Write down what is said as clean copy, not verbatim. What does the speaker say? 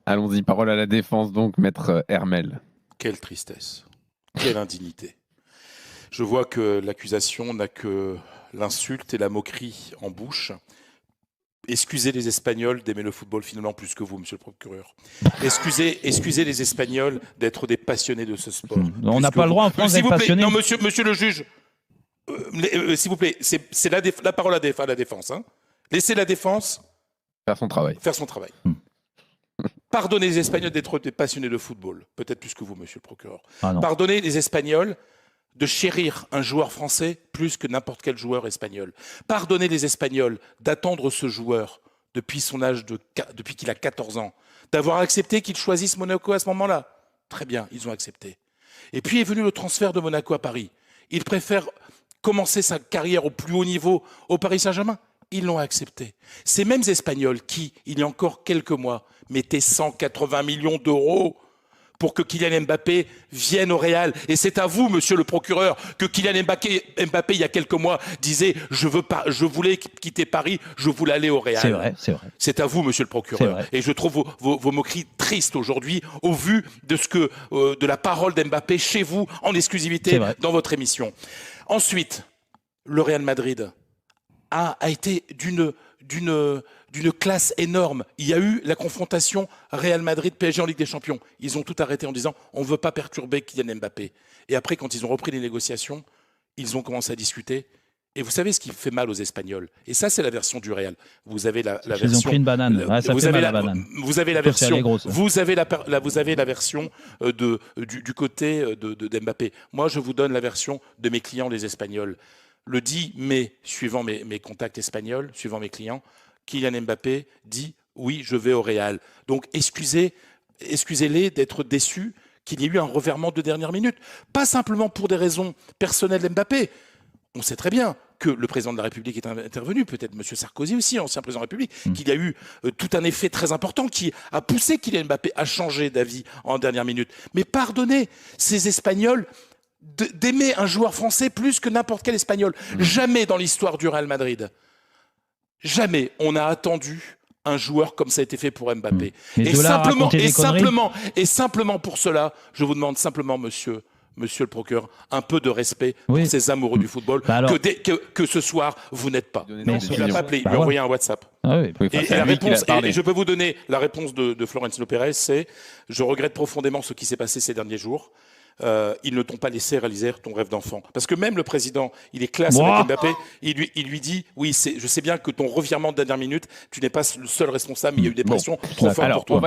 Allons-y, parole à la défense donc, maître Hermel. Quelle tristesse, quelle indignité. Je vois que l'accusation n'a que l'insulte et la moquerie en bouche. Excusez les Espagnols d'aimer le football finalement plus que vous, monsieur le procureur. Excusez les Espagnols d'être des passionnés de ce sport. On n'a pas le droit en France d'être passionné. Non, monsieur le juge, s'il vous plaît, c'est la parole à la défense. Hein. Laissez la défense faire son travail. Pardonnez les Espagnols d'être des passionnés de football, peut-être plus que vous, monsieur le procureur. Ah Pardonnez les Espagnols de chérir un joueur français plus que n'importe quel joueur espagnol. Pardonnez les Espagnols d'attendre ce joueur depuis qu'il a 14 ans, d'avoir accepté qu'il choisisse Monaco à ce moment-là. Très bien, ils ont accepté. Et puis est venu le transfert de Monaco à Paris. Ils préfèrent commencer sa carrière au plus haut niveau au Paris Saint-Germain. Ils l'ont accepté. Ces mêmes Espagnols qui, il y a encore quelques mois, mettaient 180 millions d'euros pour que Kylian Mbappé vienne au Real. Et c'est à vous, monsieur le procureur, que Kylian Mbappé, il y a quelques mois, disait « Je voulais quitter Paris, je voulais aller au Real ». C'est vrai, c'est vrai. C'est à vous, monsieur le procureur. Et je trouve vos moqueries tristes aujourd'hui, au vu de la parole d'Mbappé chez vous, en exclusivité, dans votre émission. Ensuite, le Real Madrid a été d'une classe énorme. Il y a eu la confrontation Real Madrid-PSG en Ligue des Champions. Ils ont tout arrêté en disant on ne veut pas perturber Kylian Mbappé. Et après, quand ils ont repris les négociations, ils ont commencé à discuter. Et vous savez ce qui fait mal aux Espagnols. Et ça, c'est la version du Real. Vous avez la version. Ils ont pris une banane. Vous avez la version. Vous avez la version du côté de Mbappé. Moi, je vous donne la version de mes clients, les Espagnols. Le 10 mai, suivant mes contacts espagnols, suivant mes clients, Kylian Mbappé dit « oui, je vais au Real ». Donc excusez-les d'être déçus qu'il y ait eu un revirement de dernière minute. Pas simplement pour des raisons personnelles d'Mbappé. On sait très bien que le président de la République est intervenu, peut-être M. Sarkozy aussi, ancien président de la République, qu'il y a eu tout un effet très important qui a poussé Kylian Mbappé à changer d'avis en dernière minute. Mais pardonnez, ces Espagnols d'aimer un joueur français plus que n'importe quel Espagnol. Jamais dans l'histoire du Real Madrid, jamais on a attendu un joueur comme ça a été fait pour Mbappé. Et simplement pour cela, je vous demande simplement, monsieur le procureur, un peu de respect pour ces amoureux du football, que ce soir, vous n'êtes pas. Il m'a appelé, il m'a envoyé un WhatsApp. Et je peux vous donner la réponse de Florentino Pérez, c'est « Je regrette profondément ce qui s'est passé ces derniers jours. Ils ne t'ont pas laissé réaliser ton rêve d'enfant. » Parce que même le président, il est classe avec Mbappé, il lui dit « Oui, je sais bien que ton revirement de dernière minute, tu n'es pas le seul responsable, mais il y a eu des pressions trop fortes pour toi. »